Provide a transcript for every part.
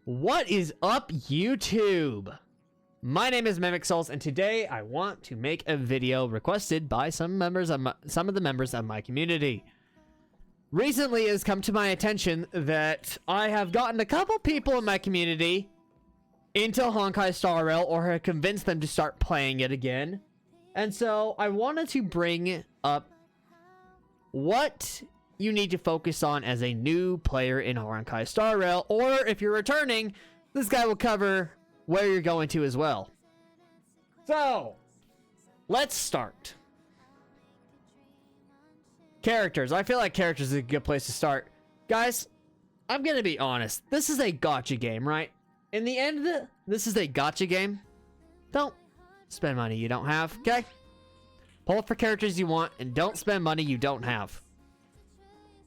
What is up, YouTube? My name is Mimic Souls, and today I want to make a video requested by some of the members of my community. Recently, it has come to my attention that I have gotten a couple people in my community into Honkai Star Rail, or have convinced them to start playing it again. And so I wanted to bring up what you need to focus on as a new player in Honkai Star Rail, or if you're returning, this guy will cover where you're going to as well. So, let's start. Characters. I feel like characters is a good place to start. Guys, I'm gonna be honest. This is a gacha game, right? In the end, this is a gacha game. Don't spend money you don't have, okay? Pull for characters you want, and don't spend money you don't have.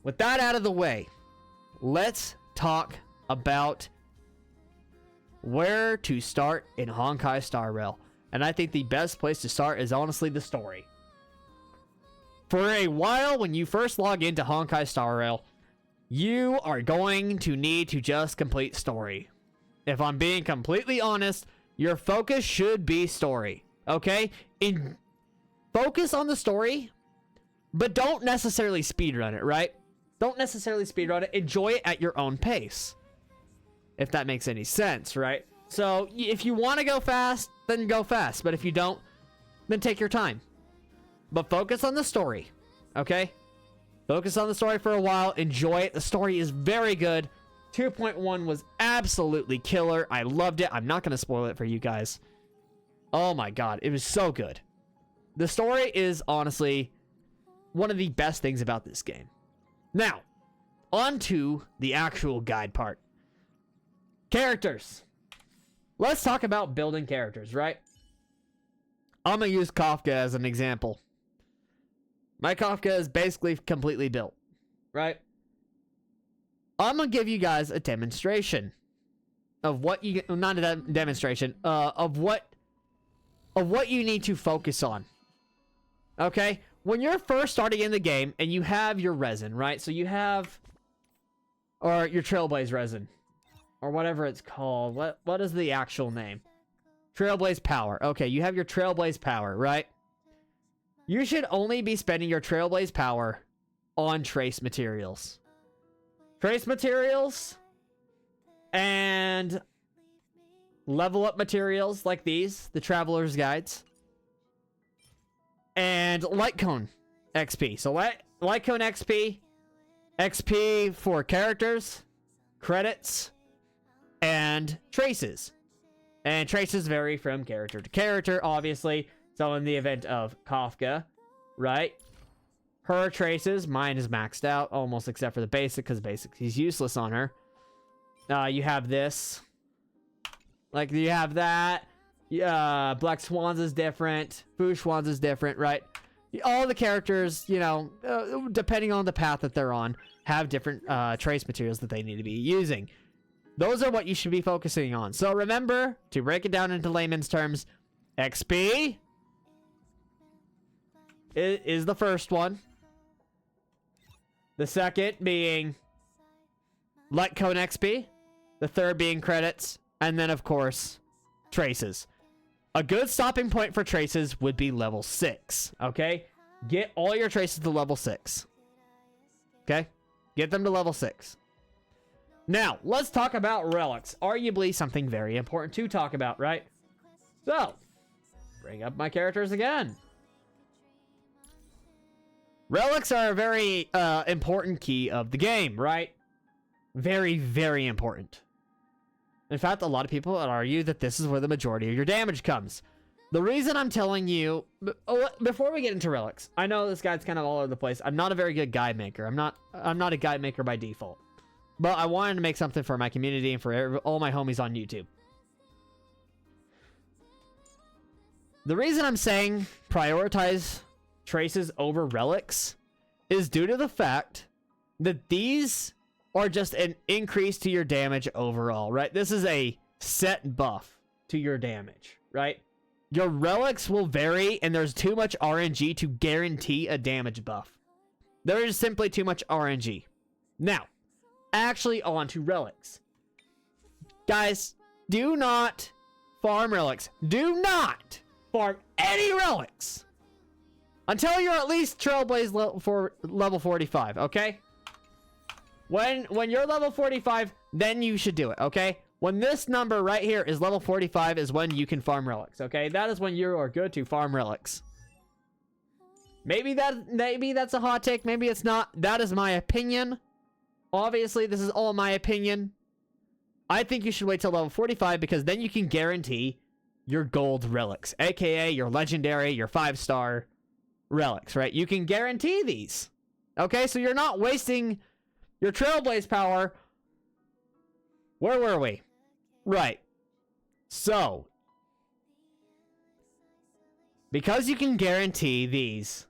With that out of the way, let's talk about where to start in Honkai Star Rail. And I think the best place to start is honestly the story. For a while, when you first log into Honkai Star Rail, you are going to need to just complete story. If I'm being completely honest, your focus should be story, okay? Focus on the story, but don't necessarily speedrun it, right? Don't necessarily speedrun it. Enjoy it at your own pace. If that makes any sense, right? So, if you want to go fast, then go fast. But if you don't, then take your time. But focus on the story, okay? Focus on the story for a while. Enjoy it. The story is very good. 2.1 was absolutely killer. I loved it. I'm not going to spoil it for you guys. Oh my god, it was so good. The story is honestly one of the best things about this game. Now, on to the actual guide part. Characters. Let's talk about building characters, right? I'm going to use Kafka as an example. My Kafka is basically completely built, right? I'm going to give you guys a demonstration of what you... Not a demonstration. Of what you need to focus on. Okay? When you're first starting in the game and you have your resin, right? So you have... Or your Trailblaze resin. Or whatever it's called. What is the actual name? Trailblaze power. Okay, you have your Trailblaze power, right? You should only be spending your Trailblaze power on trace materials. Trace materials and level up materials like these, the Traveler's Guides, and Light Cone XP. So Light Cone XP, XP for characters, credits, and traces. And traces vary from character to character, obviously. So in the event of Kafka, right? Her traces, mine is maxed out, almost except for the basic, because basic is useless on her. You have this. Like, you have that. Black Swans is different. Fu Swans is different, right? All the characters, you know, depending on the path that they're on, have different trace materials that they need to be using. Those are what you should be focusing on. So remember, to break it down into layman's terms, XP is the first one. The second being Light Cone XP. The third being credits. And then, of course, traces. A good stopping point for traces would be level 6. Okay? Get all your traces to level 6. Okay? Get them to level 6. Now, let's talk about relics. Arguably something very important to talk about, right? So, bring up my characters again. Relics are a very important key of the game, right? Very, very important. In fact, a lot of people would argue that this is where the majority of your damage comes. The reason I'm telling you... Before we get into relics, I know this guy's kind of all over the place. I'm not a very good guide maker. I'm not a guide maker by default. But I wanted to make something for my community and for all my homies on YouTube. The reason I'm saying prioritize traces over relics is due to the fact that these are just an increase to your damage overall, right? This is a set buff to your damage, right? Your relics will vary, and there's too much RNG to guarantee a damage buff. There is simply too much RNG. Now, actually on to relics. Guys, do not farm relics. Do not farm any relics until you're at least Trailblaze level 45, okay? When you're level 45, then you should do it, okay? When this number right here is level 45 is when you can farm relics, okay? That is when you are good to farm relics. Maybe that's a hot take, maybe it's not. That is my opinion. Obviously, this is all my opinion. I think you should wait till level 45 because then you can guarantee your gold relics, aka your legendary, your 5-star relics, right? You can guarantee these. Okay, so you're not wasting your Trailblaze power. Where were we? Right. So, because you can guarantee these,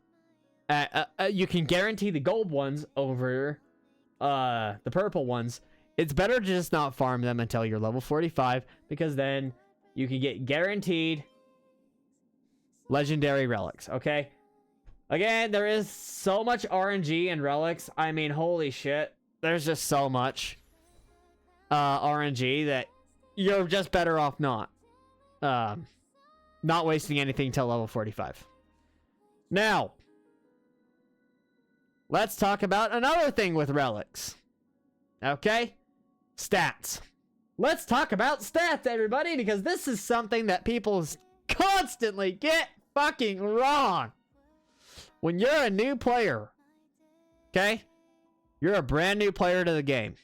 you can guarantee the gold ones over the purple ones, it's better to just not farm them until you're level 45, because then you can get guaranteed legendary relics, okay? Again, there is so much RNG and relics. I mean, holy shit. There's just so much RNG that you're just better off not wasting anything till level 45. Now, let's talk about another thing with relics. Okay? Stats. Let's talk about stats, everybody, because this is something that people constantly get fucking wrong. When you're a new player, okay? You're a brand new player to the game.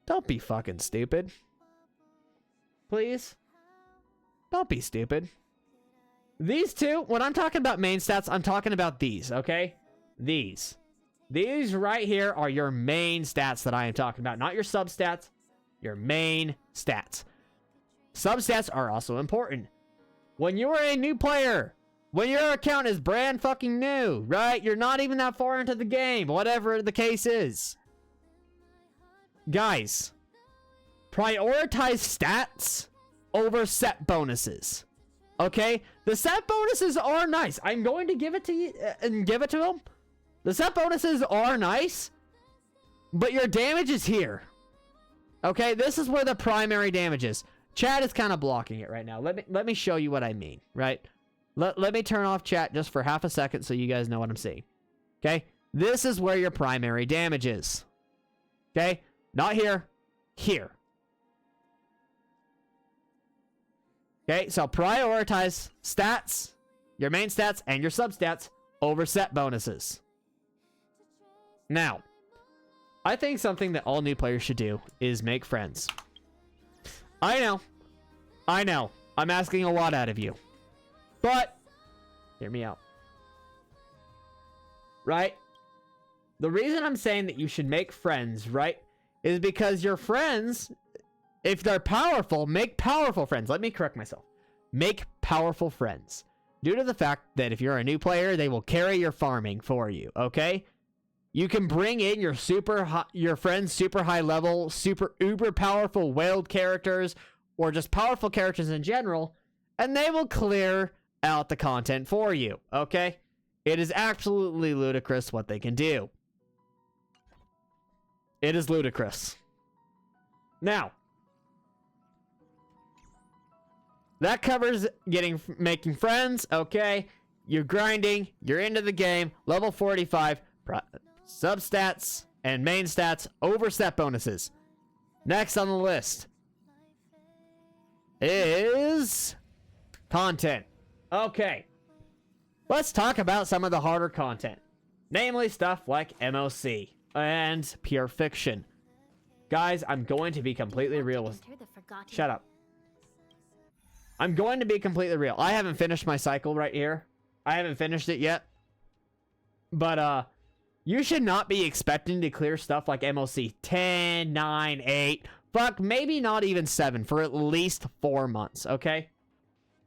Don't be fucking stupid. Please. Don't be stupid. These two, when I'm talking about main stats, I'm talking about these, okay? These. These right here are your main stats that I am talking about. Not your substats. Your main stats. Substats are also important. When you are a new player, when your account is brand fucking new, right? You're not even that far into the game, whatever the case is. Guys, prioritize stats over set bonuses. Okay? The set bonuses are nice. I'm going to give it to you and give it to them. The set bonuses are nice, but your damage is here. Okay? This is where the primary damage is. Chat is kind of blocking it right now. Let me show you what I mean, right? Let me turn off chat just for half a second so you guys know what I'm seeing. Okay? This is where your primary damage is. Okay? Not here. Here. Okay? So prioritize stats, your main stats, and your substats over set bonuses. Now, I think something that all new players should do is make friends. I know. I'm asking a lot out of you. But, hear me out. Right? The reason I'm saying that you should make friends, right, is because your friends, if they're powerful, make powerful friends. Let me correct myself. Make powerful friends. Due to the fact that if you're a new player, they will carry your farming for you, okay? You can bring in your friends' super high level, super uber powerful whaled characters, or just powerful characters in general, and they will clear out the content for you, okay? It is absolutely ludicrous what they can do. It is ludicrous. Now, that covers making friends, okay? You're grinding, you're into the game, level 45, substats and main stats over set bonuses. Next on the list is content. Okay, let's talk about some of the harder content, namely stuff like MOC and pure fiction. Guys, I'm going to be completely real with... Shut up. I'm going to be completely real. I haven't finished my cycle right here. I haven't finished it yet. But, you should not be expecting to clear stuff like MOC 10, 9, 8, fuck, maybe not even 7 for at least 4 months, okay?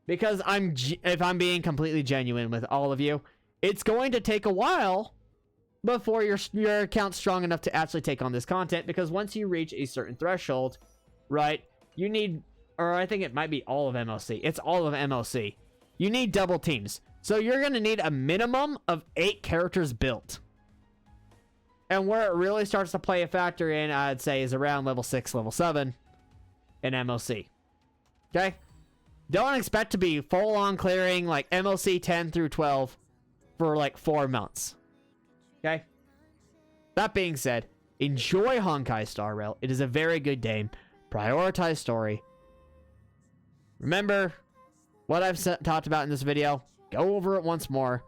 Because if I'm being completely genuine with all of you, it's going to take a while before your account's strong enough to actually take on this content, because once you reach a certain threshold, right, you need, or I think it might be all of MOC. It's all of MOC. You need double teams. So you're going to need a minimum of 8 characters built. And where it really starts to play a factor in, I'd say, is around level 6, level 7 in MLC. Okay? Don't expect to be full-on clearing, like, MLC 10 through 12 for, like, 4 months. Okay? That being said, enjoy Honkai Star Rail. It is a very good game. Prioritize story. Remember what I've talked about in this video. Go over it once more.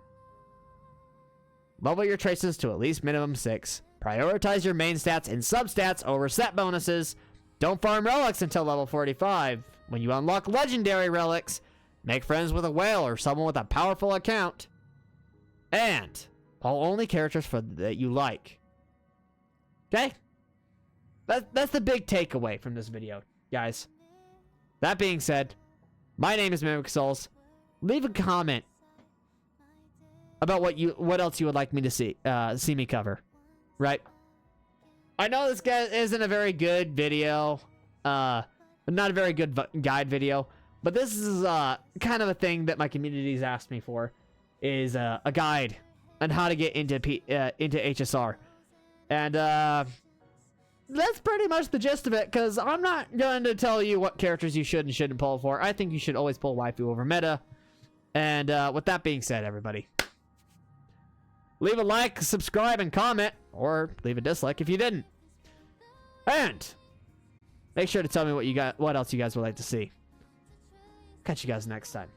Level your traces to at least minimum 6. Prioritize your main stats and substats over set bonuses. Don't farm relics until level 45. When you unlock legendary relics, make friends with a whale or someone with a powerful account. And pull only characters that you like. Okay? That's the big takeaway from this video, guys. That being said, my name is Mimic Souls. Leave a comment about what else you would like me to see me cover, right? I know this guy isn't a very good video, not a very good guide video, but this is kind of a thing that my community's asked me for, is a guide on how to get into HSR, and that's pretty much the gist of it. Because I'm not going to tell you what characters you should and shouldn't pull for. I think you should always pull waifu over meta. And with that being said, everybody, leave a like, subscribe, and comment, or leave a dislike if you didn't. And make sure to tell me what else you guys would like to see. Catch you guys next time.